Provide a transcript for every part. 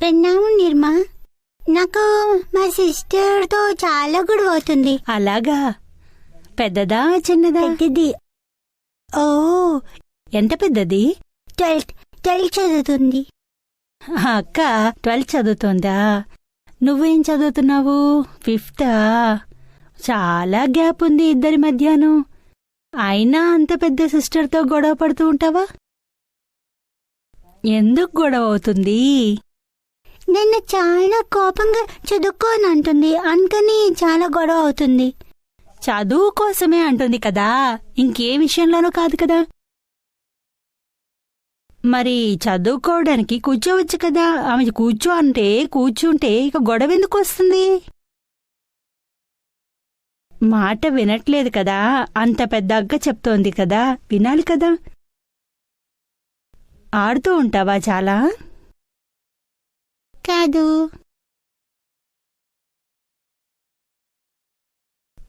విన్నాము నిర్మా. నాకు మా సిస్టర్తో చాలా గొడవ అవుతుంది. అలాగా? పెద్దదా చిన్నదా? పెద్దది. ఓ, ఎంత పెద్దది? 12 చదువుతుంది. అక్క 12 చదువుతోందా? నువ్వేం చదువుతున్నావు? 5థా? చాలా గ్యాప్ ఉంది ఇద్దరి మధ్యాను. అయినా అంత పెద్ద సిస్టర్తో గొడవ పడుతూ ఉంటావా? ఎందుకు గొడవ అవుతుంది? నన్ను చాలా కోపంగా చదువుకోనంటుంది, అందుకని చాలా గొడవ అవుతుంది. చదువు కోసమే అంటుంది కదా, ఇంకే విషయంలోనూ కాదు కదా. మరి చదువుకోవడానికి కూర్చోవచ్చు కదా. ఆమె కూర్చుంటే ఇక గొడవ ఎందుకు వస్తుంది? మాట వినట్లేదు కదా, అంత పెద్ద అక్క చెప్తోంది కదా, వినాలి కదా. ఆడుతూ ఉంటావా చాలా? కాదు.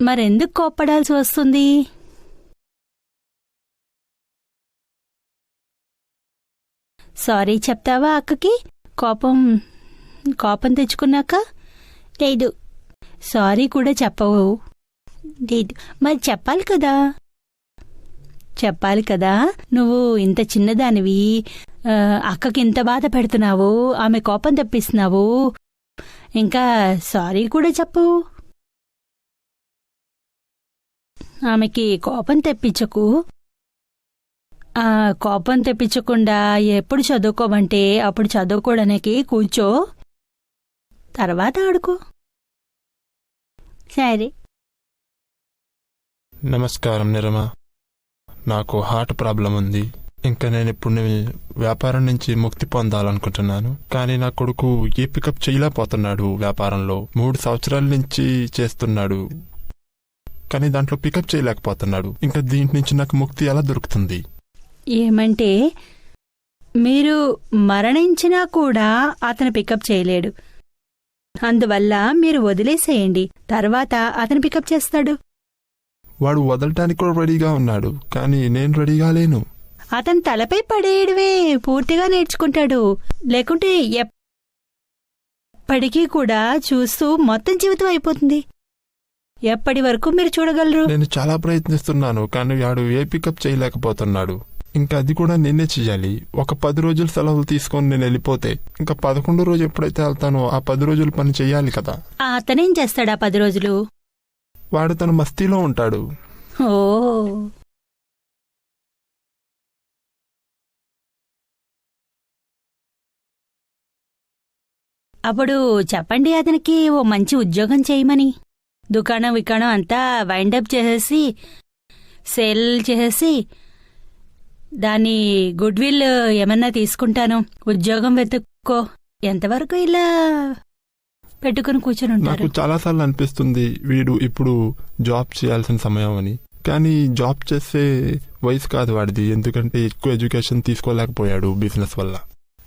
మరెందుకు కోప్పడాల్సి వస్తుంది? సారీ చెప్తావా అక్కకి? కోపం తెచ్చుకున్నాక? లేదు. సారీ కూడా చెప్పవు? లేదు. మరి చెప్పాలి కదా. నువ్వు ఇంత చిన్నదానివి, అక్కకి ఇంత బాధ పెడుతున్నావు, ఆమె కోపం తెప్పిస్తున్నావు, ఇంకా సారీ కూడా చెప్పు. ఆమెకి కోపం తెప్పించకు. కోపం తెప్పించకుండా ఎప్పుడు చదువుకోమంటే అప్పుడు చదువుకోవడానికి కూర్చో, తర్వాత ఆడుకో. సరే. నమస్కారం నిరమ. నాకు హార్ట్ ప్రాబ్లం ఉంది. ఇంకా నేను ఇప్పుడు వ్యాపారం నుంచి ముక్తి పొందాలనుకుంటున్నాను. కానీ నా కొడుకు ఏ పికప్ చేయలేకపోతున్నాడు. వ్యాపారంలో 3 సంవత్సరాల నుంచి చేస్తున్నాడు, కానీ దాంట్లో పికప్ చేయలేకపోతున్నాడు. ఇంకా దీని నుంచి నాకు ముక్తి ఎలా దొరుకుతుంది? ఏమంటే, మీరు మరణించినా కూడా అతను పికప్ చేయలేడు. అందువల్ల మీరు వదిలేసేయండి, తర్వాత అతను పికప్ చేస్తాడు. వాడు వదలటానికి కూడా రెడీగా ఉన్నాడు, కానీ నేను రెడీగా లేను. అతను తలపై పడేయడమే పూర్తిగా నేర్చుకుంటాడు. లేకుంటే ఎప్పటికీ కూడా చూస్తూ మొత్తం జీవితం అయిపోతుంది. ఎప్పటి వరకు మీరు చూడగలరు? నేను చాలా ప్రయత్నిస్తున్నాను, కానీ వాడు ఏ పికప్ చేయలేకపోతున్నాడు. ఇంకా అది కూడా నేనే చెయ్యాలి. ఒక 10 రోజులు సెలవులు తీసుకొని నేను వెళ్ళిపోతే ఇంకా 11 రోజు ఎప్పుడైతే వెళ్తానో ఆ 10 రోజులు పని చెయ్యాలి కదా. అతనేం చేస్తాడా 10 రోజులు? వాడు తన మస్తీలో ఉంటాడు. ఓ, అప్పుడు చెప్పండి అతనికి ఓ మంచి ఉద్యోగం చేయమని. దుకాణం అంతా వైండప్ చేసేసి, సేల్ చేసేసి, దాని గుడ్ విల్ ఏమన్నా తీసుకుంటాను, ఉద్యోగం వెతుక్కో. ఎంతవరకు ఇలా పెట్టుకుని కూర్చొని ఉంటారు? నాకు చాలాసార్లు అనిపిస్తుంది వీడు ఇప్పుడు జాబ్ చేయాల్సిన సమయం అని. కానీ జాబ్ చేసే వయసు కాదు వాడిది, ఎందుకంటే ఎక్కువ ఎడ్యుకేషన్ తీసుకోలేకపోయాడు బిజినెస్ వల్ల.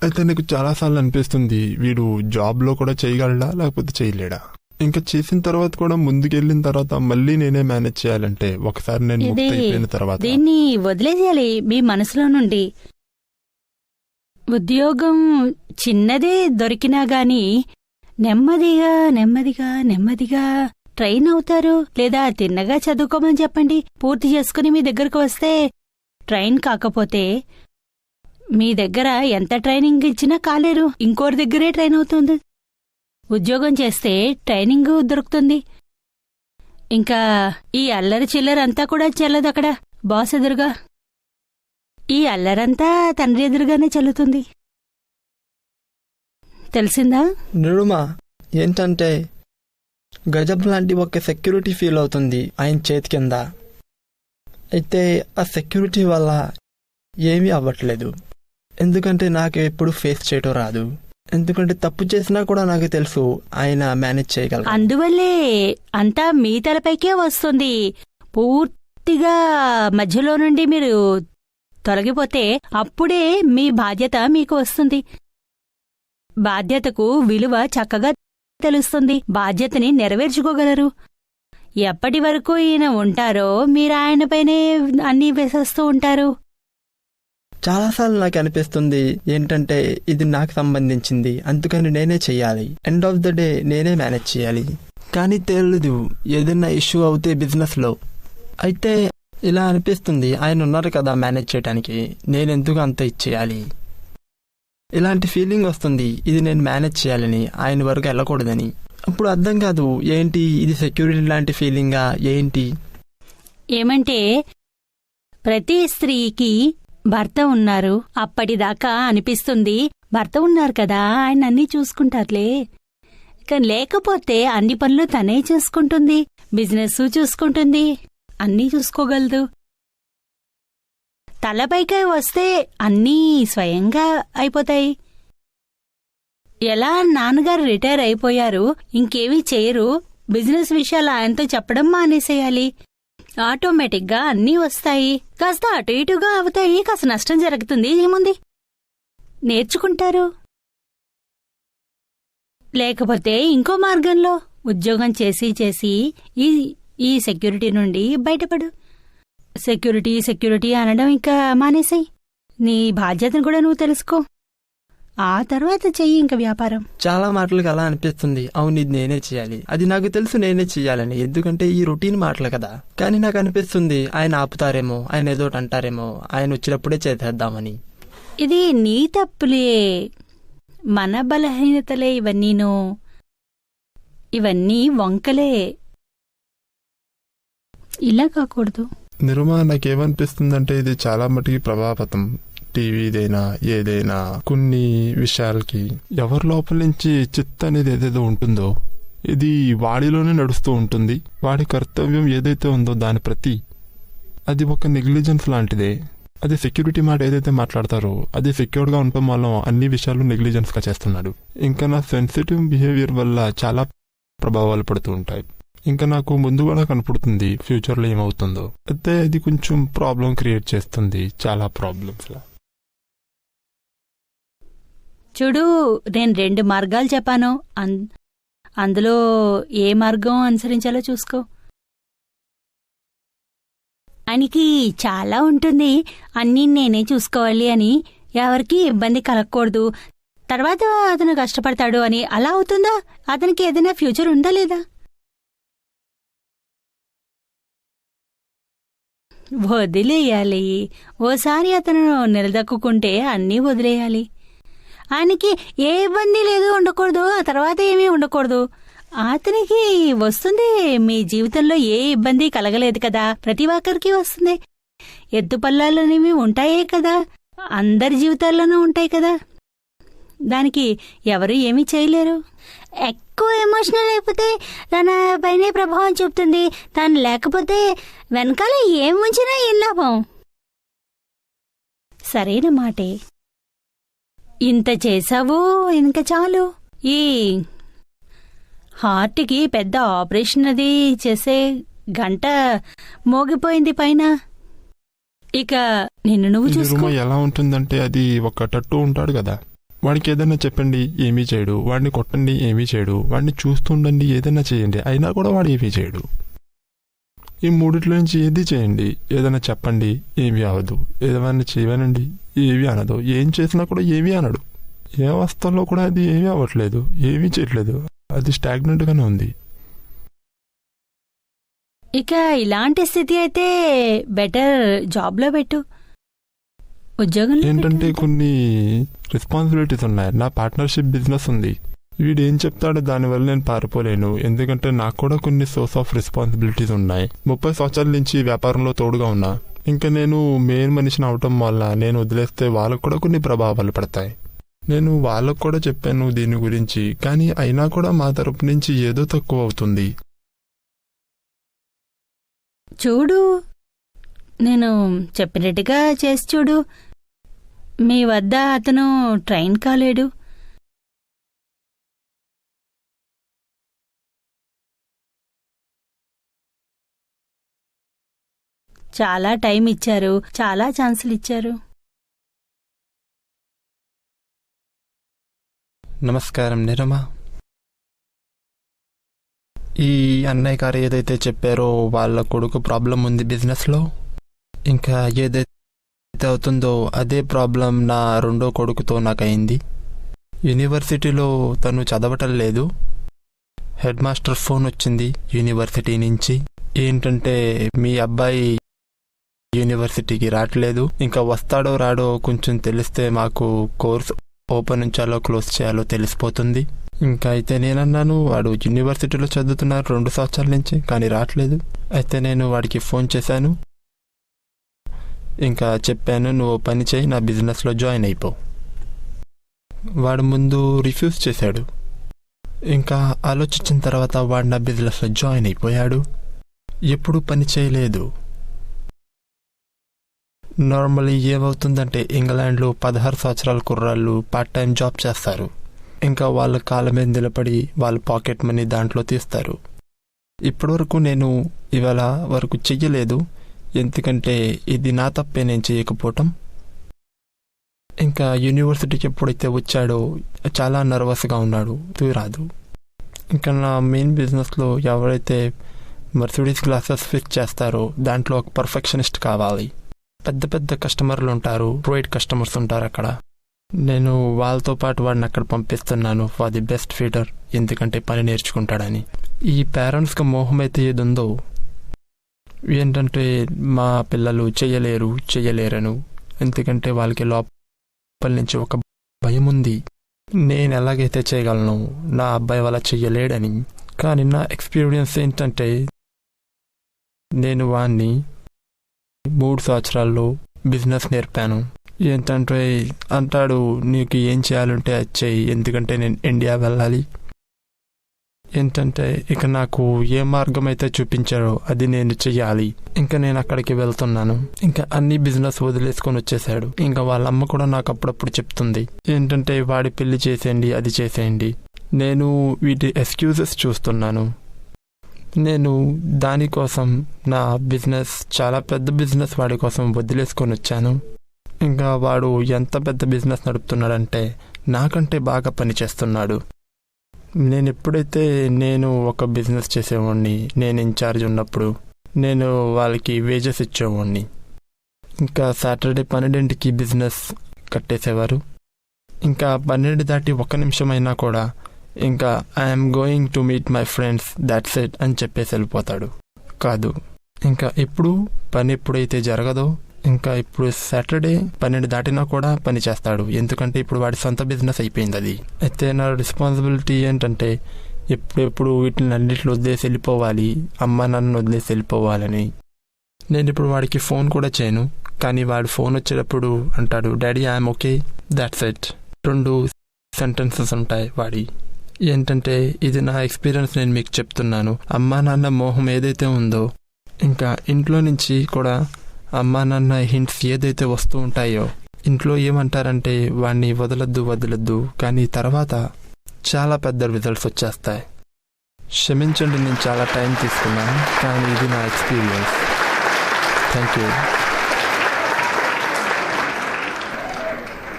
అయితే నాకు చాలాసార్లు అనిపిస్తుంది వీడు జాబ్లో కూడా చేయగలడా లేకపోతే చేయలేడా. ఇంకా చేసిన తర్వాత కూడా ముందుకెళ్ళిన తర్వాత మళ్ళీ నేనే మేనేజ్ చేయాలంటే ఒకసారి నేను ముక్తి అయిపోయిన తర్వాత దీన్ని వదిలేసేయాలి మీ మనసులో నుండి. ఉద్యోగం చిన్నదే దొరికినా గాని నెమ్మదిగా ట్రైన్ అవుతారు. లేదా తిన్నగా చదువుకోమని చెప్పండి, పూర్తి చేసుకుని మీ దగ్గరకు వస్తే. ట్రైన్ కాకపోతే మీ దగ్గర ఎంత ట్రైనింగ్ ఇచ్చినా కాలేరు, ఇంకోరి దగ్గరే ట్రైన్ అవుతుంది. ఉద్యోగం చేస్తే ట్రైనింగ్ దొరుకుతుంది. ఇంకా ఈ అల్లరి చిల్లరంతా కూడా చెల్లదు అక్కడ బాస్ ఎదురుగా. ఈ అల్లరంతా తండ్రి ఎదురుగానే చెల్లుతుంది. తెలిసిందా? నిరుమా, ఏంటంటే గజబ్ లాంటి ఒక సెక్యూరిటీ ఫీల్ అవుతుంది ఆయన చేతి కింద. అయితే ఆ సెక్యూరిటీ వల్ల ఏమీ అవ్వట్లేదు, ఎందుకంటే నాకు ఎప్పుడు ఫేస్ చేయటం రాదు. ఎందుకంటే తప్పు చేసినా కూడా నాకు తెలుసు ఆయన మేనేజ్ చేయగలరు. అందువల్లే అంతా మీ తలపైకే వస్తుంది. పూర్తిగా మధ్యలో నుండి మీరు తొలగిపోతే అప్పుడే మీ బాధ్యత మీకు వస్తుంది. బాధ్యతకు విలువ చక్కగా తెలుస్తుంది. బాధ్యతని నెరవేర్చుకోగలరు. ఎప్పటి వరకు ఈయన ఉంటారో మీరు ఆయనపైనే అన్నీ వేసేస్తూ ఉంటారు. చాలాసార్లు నాకు అనిపిస్తుంది ఏంటంటే ఇది నాకు సంబంధించింది, అందుకని నేనే చెయ్యాలి, ఎండ్ ఆఫ్ ద డే నేనే మేనేజ్ చేయాలి. కానీ తెలియదు ఏదైనా ఇష్యూ అవుతే బిజినెస్లో అయితే ఇలా అనిపిస్తుంది, ఆయన ఉన్నారు కదా మేనేజ్ చేయడానికి, నేనెందుకు అంత ఇచ్చేయాలి, ఇలాంటి ఫీలింగ్ వస్తుంది. ఇది నేను మేనేజ్ చేయాలని, ఆయన వరకు వెళ్ళకూడదని. అప్పుడు అర్థం కాదు ఏంటి ఇది సెక్యూరిటీ లాంటి ఫీలింగా ఏంటి. ఏమంటే ప్రతి స్త్రీకి భర్త ఉన్నారు, అప్పటిదాకా అనిపిస్తుంది భర్త ఉన్నారు కదా ఆయన అన్నీ చూసుకుంటారులే. కానీ లేకపోతే అన్ని పనులు తనే చూసుకుంటుంది, బిజినెస్ చూసుకుంటుంది, అన్నీ చూసుకోగలదు. తలపైకి వస్తే అన్నీ స్వయంగా అయిపోతాయి. ఎలా నాన్నగారు రిటైర్ అయిపోయారు, ఇంకేమీ చేయరు, బిజినెస్ విషయాలు ఆయనతో చెప్పడం మానేసేయాలి, ఆటోమేటిక్గా అన్నీ వస్తాయి. కాస్త అటు ఇటుగా అవుతాయి, కాస్త నష్టం జరుగుతుంది, ఏముంది నేర్చుకుంటారు. లేకపోతే ఇంకో మార్గంలో ఉద్యోగం చేసి చేసి ఈ సెక్యూరిటీ నుండి బయటపడు. సెక్యూరిటీ సెక్యూరిటీ అనడం ఇంకా మానేసాయి. నీ బాధ్యతను కూడా నువ్వు తెలుసుకో, ఆ తర్వాత చెయ్యి ఇంకా వ్యాపారం. చాలా మాటలకు అలా అనిపిస్తుంది, అవును ఇది నేనే చేయాలి, అది నాకు తెలుసు నేనే చెయ్యాలని, ఎందుకంటే ఈ రొటీన్ మాటలు కదా. కానీ నాకు అనిపిస్తుంది ఆయన ఆపుతారేమో, ఆయన ఏదోటి అంటారేమో, ఆయన వచ్చినప్పుడే చేసేద్దామని. ఇది నీ తప్పులే, మన బలహీనతలే ఇవన్నీను, ఇవన్నీ వంకలే. ఇలా కాకూడదు. నిరుమా, నాకేమనిపిస్తుందంటే ఇది చాలా మటుకి ప్రభావితం. టీవీదైనా ఏదైనా కొన్ని విషయాలకి ఎవరి లోపల నుంచి చిత్త అనేది ఏదేదో ఉంటుందో ఇది వాడిలోనే నడుస్తూ ఉంటుంది. వాడి కర్తవ్యం ఏదైతే ఉందో దాని ప్రతి అది ఒక నెగ్లిజెన్స్ లాంటిదే. అది సెక్యూరిటీ మాట ఏదైతే మాట్లాడతారో అది సెక్యూర్డ్గా ఉండటం వల్ల అన్ని విషయాలు నెగ్లిజెన్స్గా చేస్తున్నాడు. ఇంకా నా సెన్సిటివ్ బిహేవియర్ వల్ల చాలా ప్రభావాలు పడుతూ ఉంటాయి. ఇంకా నాకు ముందు కూడా కనపడుతుంది ఫ్యూచర్లో ఏమవుతుందో. అయితే ఇది కొంచెం ప్రాబ్లం క్రియేట్ చేస్తుంది, చాలా ప్రాబ్లమ్స్ లా. చూడు, నేను 2 మార్గాలు చెప్పాను, అందులో ఏ మార్గం అనుసరించాలో చూసుకో. ఆయనకి చాలా ఉంటుంది, అన్నీ నేనే చూసుకోవాలి అని, ఎవరికి ఇబ్బంది కలగకూడదు, తర్వాత అతను కష్టపడతాడు అని. అలా అవుతుందా? అతనికి ఏదైనా ఫ్యూచర్ ఉందా లేదా? వదిలేయాలి. ఓసారి అతను నిలదొక్కుంటే అన్నీ వదిలేయాలి. ఆయనకి ఏ ఇబ్బంది లేదు, ఉండకూడదు, ఆ తర్వాత ఏమీ ఉండకూడదు. అతనికి వస్తుంది. మీ జీవితంలో ఏ ఇబ్బంది కలగలేదు కదా, ప్రతి ఒక్కరికి వస్తుంది. ఎత్తుపల్లాలనేవి ఉంటాయే కదా, అందరి జీవితాల్లోనూ ఉంటాయి కదా, దానికి ఎవరు ఏమీ చేయలేరు. ఎక్కువ ఎమోషనల్ అయిపోతే తన పైనే ప్రభావం చూపుతుంది, తను లేకపోతే వెనకాల ఏం ఉంచినా ఏం లాభం. సరైన మాటే. ఇంత చేశావు, ఇంకా చాలు. ఈ హార్ట్కి పెద్ద ఆపరేషన్ అది చేసే గంట మోగిపోయింది పైన. ఇక నిన్ను నువ్వు చూసుకో. ఎలా ఉంటుందంటే అది ఒక టట్టు ఉంటాడు కదా, వాడికి ఏదైనా చెప్పండి ఏమీ చేయడు, వాడిని కొట్టండి ఏమీ చేయడు, వాడిని చూస్తుండండి ఏదైనా చేయండి అయినా కూడా వాడు ఏమీ చేయడు. ఈ మూడిట్లో నుంచి ఏది చేయండి, ఏదైనా చెప్పండి ఏమీ అవదు, ఏదైనా చేయవనండి ఏమీ అనదు, ఏం చేసినా కూడా ఏమీ అనడు. ఏ అవస్థల్లో కూడా అది ఏమీ అవ్వట్లేదు, ఏమీ చేయట్లేదు, అది స్టాగ్నెంట్గానే ఉంది. ఇక ఇలాంటి స్థితి అయితే బెటర్ జాబ్లో పెట్టు, ఉద్యోగంలో ఏంటంటే కొన్ని రెస్పాన్సిబిలిటీస్ ఉన్నాయి. నా పార్ట్నర్షిప్ బిజినెస్ ఉంది, వీడు ఏం చెప్తాడో దానివల్ల నేను పారిపోలేను, ఎందుకంటే నాకు కూడా కొన్ని సోర్స్ ఆఫ్ రెస్పాన్సిబిలిటీస్ ఉన్నాయి. 30 సంవత్సరాల నుంచి వ్యాపారంలో తోడుగా ఉన్నా. ఇంకా నేను మెయిన్ మనిషిని అవటం వల్ల నేను వదిలేస్తే వాళ్ళకు కూడా కొన్ని ప్రభావాలు పడతాయి. నేను వాళ్ళకు కూడా చెప్పాను దీని గురించి, కానీ అయినా కూడా మా తరపు నుంచి ఏదో తక్కువ అవుతుంది. చూడు, నేను చెప్పినట్టుగా చేసి చూడు. మీ వద్ద అతను ట్రైన్ కాలేడు. చాలా టైం ఇచ్చారు, చాలా ఛాన్సులు ఇచ్చారు. నమస్కారం నిరమ. ఈ అన్నయ్య గారు ఏదైతే చెప్పారో వాళ్ళ కొడుకు ప్రాబ్లం ఉంది బిజినెస్లో, ఇంకా ఏదైతే అవుతుందో అదే ప్రాబ్లం నా రెండో కొడుకుతో నాకైంది. యూనివర్సిటీలో తను చదవటం లేదు. హెడ్ మాస్టర్ ఫోన్ వచ్చింది యూనివర్సిటీ నుంచి. ఏంటంటే మీ అబ్బాయి యూనివర్సిటీకి రావట్లేదు, ఇంకా వస్తాడో రాడో కొంచెం తెలిస్తే మాకు కోర్స్ ఓపెన్ ఉంచాలో క్లోజ్ చేయాలో తెలిసిపోతుంది. ఇంకా అయితే నేనన్నాను, వాడు యూనివర్సిటీలో చదువుతున్నారు 2 సంవత్సరాల నుంచి, కానీ రావట్లేదు. అయితే నేను వాడికి ఫోన్ చేశాను, ఇంకా చెప్పాను, నువ్వు పని చేయి, నా బిజినెస్లో జాయిన్ అయిపో. వాడు ముందు రిఫ్యూజ్ చేశాడు. ఇంకా ఆలోచించిన తర్వాత వాడు నా బిజినెస్లో జాయిన్ అయిపోయాడు. ఎప్పుడూ పని చేయలేదు. నార్మల్లీ ఏమవుతుందంటే ఇంగ్లాండ్లో 16 సంవత్సరాల కుర్రాళ్ళు పార్ట్ టైం జాబ్ చేస్తారు. ఇంకా వాళ్ళ కాళ్ళ మీద నిలబడి వాళ్ళ పాకెట్ మనీ దాంట్లో తీస్తారు. ఇప్పటివరకు నేను ఇవాళ వరకు చెయ్యలేదు, ఎందుకంటే ఇది నా తప్పే నేను చేయకపోవటం. ఇంకా యూనివర్సిటీకి ఎప్పుడైతే వచ్చాడో చాలా నర్వస్గా ఉన్నాడు, రాదు. ఇంకా నా మెయిన్ బిజినెస్లో ఎవరైతే మర్సిడీస్ గ్లాసెస్ ఫిక్స్ చేస్తారో దాంట్లో ఒక పర్ఫెక్షనిస్ట్ కావాలి. పెద్ద పెద్ద కస్టమర్లు ఉంటారు, ప్రైవేట్ కస్టమర్స్ ఉంటారు అక్కడ. నేను వాళ్ళతో పాటు వాడిని అక్కడ పంపిస్తున్నాను ఫర్ ది బెస్ట్ ఫీటర్, ఎందుకంటే పని నేర్చుకుంటాడని. ఈ పేరెంట్స్కి మోహం అయితే ఏది ఉందో ఏంటంటే మా పిల్లలు చెయ్యలేరను, ఎందుకంటే వాళ్ళకి లోపల నుంచి ఒక భయం ఉంది, నేను ఎలాగైతే చేయగలను, నా అబ్బాయి వాళ్ళ చెయ్యలేడని. కానీ నా ఎక్స్పీరియన్స్ ఏంటంటే నేను వాడిని 3 సంవత్సరాల్లో బిజినెస్ నేర్పాను. ఏంటంటే అంటాడు, నీకు ఏం చేయాలంటే అది చెయ్యి, ఎందుకంటే నేను ఇండియా వెళ్ళాలి. ఏంటంటే ఇక నాకు ఏ మార్గం అయితే చూపించారో అది నేను చెయ్యాలి. ఇంకా నేను అక్కడికి వెళ్తున్నాను. ఇంకా అన్ని బిజినెస్ వదిలేసుకొని వచ్చేసాడు. ఇంకా వాళ్ళ అమ్మ కూడా నాకు అప్పుడప్పుడు చెప్తుంది, ఏంటంటే వాడి పెళ్లి చేసేయండి, అది చేసేయండి. నేను వీటి ఎక్స్క్యూజెస్ చూస్తున్నాను. నేను దానికోసం నా బిజినెస్, చాలా పెద్ద బిజినెస్ వాడి కోసం వదిలేసుకొని వచ్చాను. ఇంకా వాడు ఎంత పెద్ద బిజినెస్ నడుపుతున్నాడంటే నాకంటే బాగా పనిచేస్తున్నాడు. నేను ఎప్పుడైతే నేను ఒక బిజినెస్ చేసేవాడిని, నేను ఇన్ఛార్జ్ ఉన్నప్పుడు నేను వాళ్ళకి వేజెస్ ఇచ్చేవాడిని. ఇంకా సాటర్డే 12కి బిజినెస్ కట్టేసేవారు. ఇంకా 12 దాటి 1 నిమిషమైనా కూడా ఇంకా I'm going to meet my friends, that's it అని చెప్పేసి వెళ్ళిపోతాడు. కాదు, ఇంకా ఇప్పుడు పని ఎప్పుడైతే జరగదో, ఇంకా ఇప్పుడు సాటర్డే 12 దాటినా కూడా పని చేస్తాడు, ఎందుకంటే ఇప్పుడు వాడి సొంత బిజినెస్ అయిపోయింది అది. అయితే నా రెస్పాన్సిబిలిటీ ఏంటంటే ఎప్పుడెప్పుడు వీటిని అన్నింటిని వదిలేసి వెళ్ళిపోవాలి, అమ్మ నాన్న వదిలేసి వెళ్ళిపోవాలని. నేను ఇప్పుడు వాడికి ఫోన్ కూడా చేయను, కానీ వాడు ఫోన్ వచ్చేటప్పుడు అంటాడు, daddy I'm okay, that's it. 2 sentences ఉంటాయి వాడి. ఏంటంటే ఇది నా ఎక్స్పీరియన్స్, నేను మీకు చెప్తున్నాను. అమ్మా నాన్న మోహం ఏదైతే ఉందో, ఇంకా ఇంట్లో నుంచి కూడా అమ్మా నాన్న హింట్స్ ఏదైతే వస్తూ ఉంటాయో, ఇంట్లో ఏమంటారంటే వాడిని వదలొద్దు, కానీ తర్వాత చాలా పెద్ద రిజల్ట్స్ వచ్చేస్తాయి. క్షమించండి, నేను చాలా టైం తీసుకున్నాను, కానీ ఇది నా ఎక్స్పీరియన్స్. Thank you.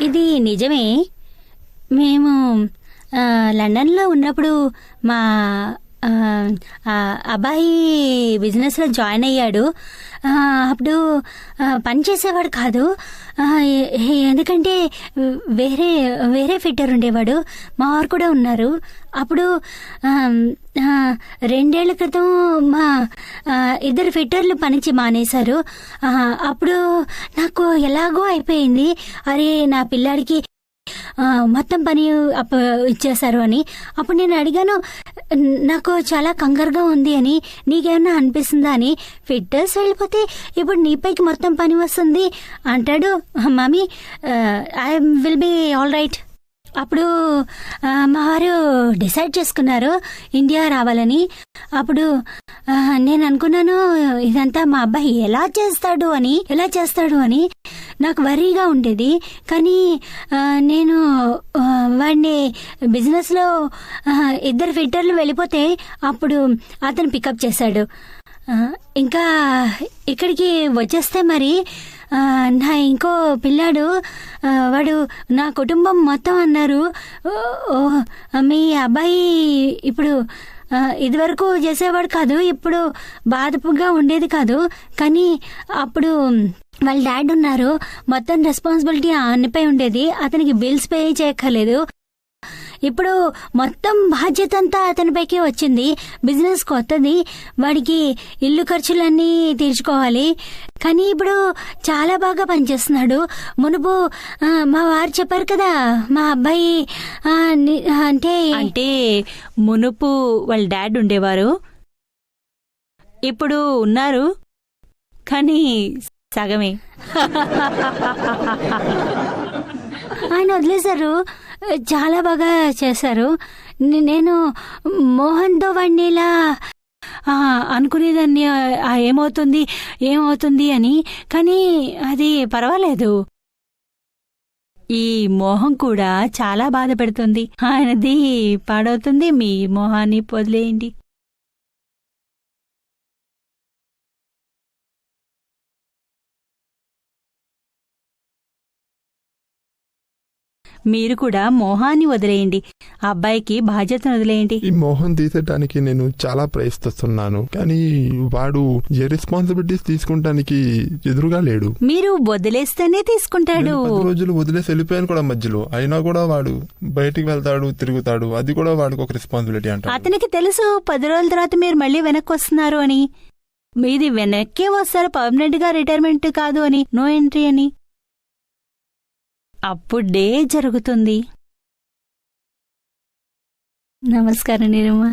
ఇది నిజమే. మేము లండన్లో ఉన్నప్పుడు మా అబ్బాయి బిజినెస్లో జాయిన్ అయ్యాడు. అప్పుడు పని చేసేవాడు కాదు, ఎందుకంటే వేరే ఫిట్టర్ ఉండేవాడు. మా వారు కూడా ఉన్నారు. అప్పుడు 2 ఏళ్ల క్రితం మా 2 ఫిట్టర్లు పనిచి మానేశారు. అప్పుడు నాకు ఎలాగో అయిపోయింది, అరే నా పిల్లాడికి మొత్తం పని ఇచ్చేశారు అని. అప్పుడు నేను అడిగాను, నాకు చాలా కంగారుగా ఉంది అని, నీకేమన్నా అనిపిస్తుందా అని. ఫిట్టర్స్ వెళ్ళిపోతే ఇప్పుడు నీపైకి మొత్తం పని వస్తుంది అంటాడు. Mummy I will be all right. అప్పుడు మా వారు డిసైడ్ చేసుకున్నారు ఇండియా రావాలని. అప్పుడు నేను అనుకున్నాను, ఇదంతా మా అబ్బాయి ఎలా చేస్తాడు అని నాకు వరీగా ఉండేది. కానీ నేను వాడిని బిజినెస్లో 2 ఫిట్టర్లు వెళ్ళిపోతే అప్పుడు అతను పికప్ చేశాడు. ఇంకా ఇక్కడికి వచ్చేస్తే మరి నా ఇంకో పిల్లాడు, వాడు నా కుటుంబం మొత్తం అన్నారు, మీ అబ్బాయి ఇప్పుడు ఇదివరకు చేసేవాడు కాదు, ఇప్పుడు బాధగా ఉండేది కాదు. కానీ అప్పుడు వాళ్ళ డాడ్ ఉన్నారు, మొత్తం రెస్పాన్సిబిలిటీ ఆయనపై ఉండేది. అతనికి బిల్స్ పే చేయక్కర్లేదు. ఇప్పుడు మొత్తం బాధ్యత అంతా అతనిపైకే వచ్చింది. బిజినెస్ కొత్తది, వాడికి ఇల్లు ఖర్చులన్నీ తీర్చుకోవాలి. కానీ ఇప్పుడు చాలా బాగా పనిచేస్తున్నాడు. మునుపు మా వారు చెప్పారు కదా, మా అబ్బాయి అంటే అంటే మునుపు వాళ్ళ డాడ్ ఉండేవారు, ఇప్పుడు ఉన్నారు కానీ సగమే. ఆయన వదిలేశారు, చాలా బాగా చేశారు. నేను మోహన్తో వాడిని ఇలా అనుకునేదాన్ని ఏమవుతుంది అని. కానీ అది పర్వాలేదు. ఈ మోహం కూడా చాలా బాధ పెడుతుంది. ఆయనది పాడవుతుంది, మీ మోహాన్ని వదిలేయండి. మీరు కూడా మోహాన్ని వదిలేయండి, అబ్బాయికి బాధ్యతను వదిలేయండి. ఈ మోహన్ తీసేయడానికి నేను చాలా ప్రయత్నిస్తున్నాను, కానీ వాడు ఏ రెస్పాన్సిబిలిటీస్ తీసుకుంటానికి ఎదురుగా లేడు. మీరు వదిలేస్తేనే తీసుకుంటాడు. 10 రోజులు వదిలేసి వెళ్ళిపోయాను కూడా మధ్యలో, అయినా కూడా వాడు బయటికి వెళ్తాడు, తిరుగుతాడు. అది కూడా వాడికి ఒక రెస్పాన్సిబిలిటీ అంట. అతనికి తెలుసు 10 రోజుల తర్వాత మీరు మళ్ళీ వెనక్కి వస్తున్నారు అని. మీది వెనక్కే వస్తారు, పర్మనెంట్ గా రిటైర్మెంట్ కాదు అని, నో ఎంట్రీ అని. అప్పుడే జరుగుతుంది. నమస్కారం నీరమ్మ.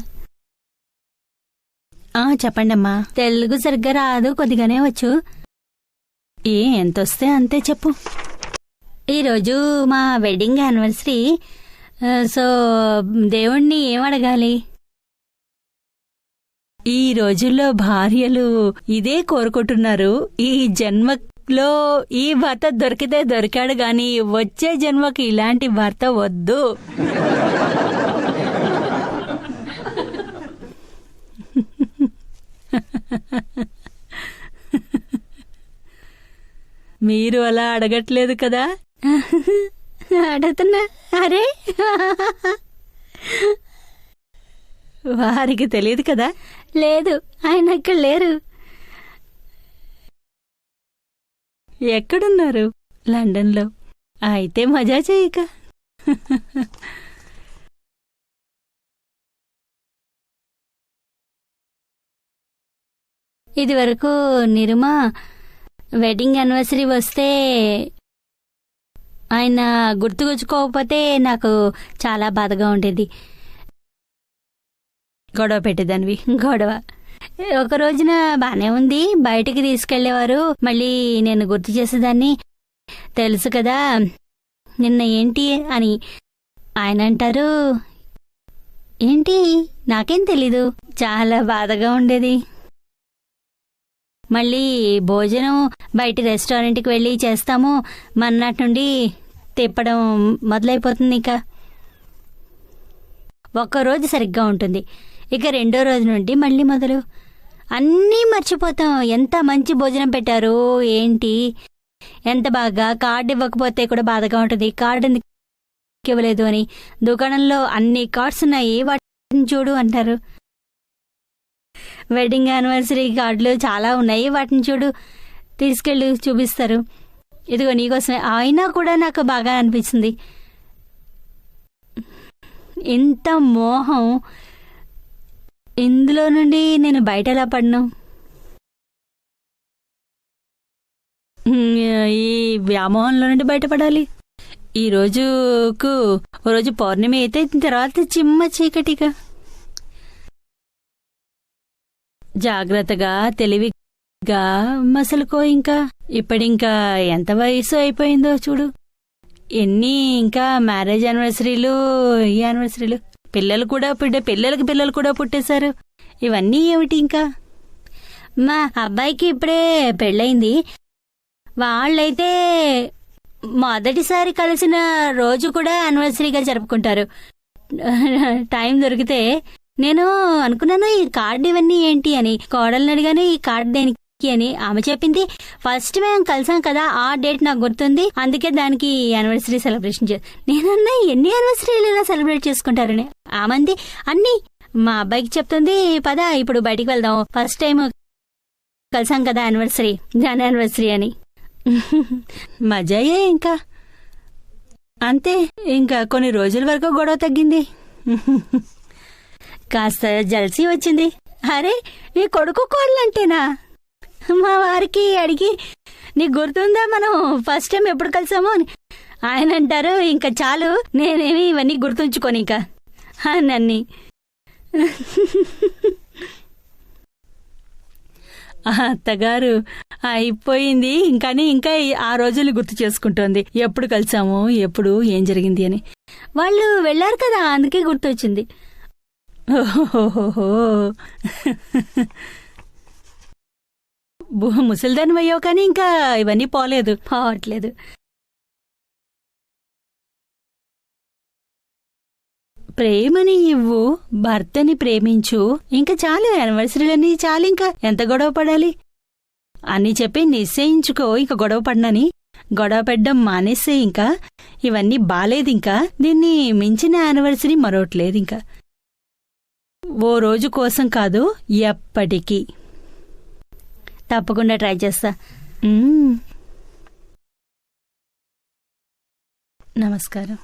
చెప్పండమ్మా. తెలుగు సరిగ్గా రాదు, కొద్దిగానే వచ్చు. ఎంతొస్తే అంతే చెప్పు. ఈరోజు మా వెడ్డింగ్ యానివర్సరీ. సో దేవుణ్ణి ఏం అడగాలి? ఈ రోజుల్లో భార్యలు ఇదే కోరుకుంటున్నారు. ఈ జన్మలో ఈ భర్త దొరికితే దొరికాడు గాని వచ్చే జన్మకి ఇలాంటి భర్త వద్దు. మీరు అలా అడగట్లేదు కదా? అడుగుతున్నా. అరే వారికి తెలియదు కదా? లేదు, ఆయన ఇక్కడ లేరు. ఎక్కడున్నారు? లండన్లో. అయితే మజా చేయక. ఇది వరకు నిరుమ వెడ్డింగ్ యానివర్సరీ వస్తే ఆయన గుర్తుకొచ్చుకోకపోతే నాకు చాలా బాధగా ఉండేది. గొడవ పెట్టేదానివి. గొడవ ఒక రోజున బానే ఉంది, బయటికి తీసుకెళ్లేవారు, మళ్ళీ నేను గుర్తు చేసేదాన్ని. తెలుసు కదా నిన్న ఏంటి అని. ఆయన అంటారు, ఏంటి నాకేం తెలీదు. చాలా బాధగా ఉండేది. మళ్ళీ భోజనం బయట రెస్టారెంట్కి వెళ్ళి చేస్తాము, మన్నాటి నుండి తిప్పడం మొదలైపోతుంది. ఇక ఒక్కరోజు సరిగ్గా ఉంటుంది, ఇక 2వ రోజు నుండి మళ్ళీ మొదలు. అన్నీ మర్చిపోతాం. ఎంత మంచి భోజనం పెట్టారు, ఏంటి ఎంత బాగా. కార్డు ఇవ్వకపోతే కూడా బాధగా ఉంటుంది. కార్డు ఎందుకు ఇవ్వలేదు అని. దుకాణంలో అన్ని కార్డ్స్ ఉన్నాయి, వాటిని చూడు అంటారు. వెడ్డింగ్ యానివర్సరీ కార్డులు చాలా ఉన్నాయి, వాటిని చూడు, తీసుకెళ్ళి చూపిస్తారు. ఇదిగో నీకోసమే. అయినా కూడా నాకు బాగా అనిపించింది. ఇంత మోహం, ఇందులో నుండి నేను బయట ఎలా పడను? ఈ వ్యామోహంలో నుండి బయటపడాలి. ఈ రోజుకు ఓ రోజు పౌర్ణమి అయితే తర్వాత చిమ్మ చీకటిగా. జాగ్రత్తగా తెలివిగా మసలుకో. ఇప్పుడింకా ఎంత వయసు అయిపోయిందో చూడు. ఎన్ని ఇంకా మ్యారేజ్ యానివర్సరీలు, ఈ యానివర్సరీలు. పిల్లలు కూడా పుట్టేశారు. ఇవన్నీ ఏమిటి ఇంకా? మా అబ్బాయికి ఇప్పుడే పెళ్ళయింది. వాళ్ళైతే మొదటిసారి కలిసిన రోజు కూడా యానివర్సరీగా జరుపుకుంటారు. టైం దొరికితే నేను అనుకున్నాను ఈ కార్డు ఇవన్నీ ఏంటి అని. కోడల్ని అడిగాను, ఈ కార్డు దేనికి అని. ఆమె చెప్పింది, ఫస్ట్ మేము కలిసాం కదా, ఆ డేట్ నాకు గుర్తుంది, అందుకే దానికి యానివర్సరీ సెలబ్రేషన్ నేనన్నా ఎన్ని యానివర్సరీలు ఇలా సెలబ్రేట్ చేసుకుంటారని. ఆమంది అన్ని మా అబ్బాయికి చెప్తుంది పద ఇప్పుడు బయటికి వెళ్దాం, ఫస్ట్ టైం కలిసాం కదా యానివర్సరీ అని. మజాయే ఇంకా. అంతే, ఇంకా కొన్ని రోజుల వరకు గొడవ తగ్గింది. కాస్త జల్సీ వచ్చింది. అరే నీ కొడుకు కోళ్ళంటేనా? మా వారికి అడిగి నీకు గుర్తుందా మనం ఫస్ట్ టైం ఎప్పుడు కలిసామో అని. ఆయన అంటారు ఇంకా చాలు, నేనేమి ఇవన్నీ గుర్తుంచుకోని ఇంకా నన్ని. అత్తగారు అయిపోయింది ఇంకాని ఇంకా ఆ రోజులు గుర్తు చేసుకుంటోంది, ఎప్పుడు కలిసాము, ఎప్పుడు ఏం జరిగింది అని. వాళ్ళు వెళ్లారు కదా అందుకే గుర్తొచ్చింది. ఓహో, ముసలిదాని అయ్యావు కానీ ఇంకా ఇవన్నీ పోవట్లేదు. ప్రేమని ఇవ్వు, భర్తని ప్రేమించు, ఇంకా చాలు, యానివర్సరీలని చాలు, ఇంకా ఎంత గొడవ పడాలి అని చెప్పి నిశ్చయించుకో. ఇంకా గొడవ పడినని గొడవ పెట్టడం మానేసే. ఇంకా ఇవన్నీ బాలేదు, ఇంకా దీన్ని మించిన యానివర్సరీ మరొకట్లేదు. ఇంకా ఓ రోజు కోసం కాదు, ఎప్పటికీ. తప్పకుండా ట్రై చేస్తా. నమస్కారం.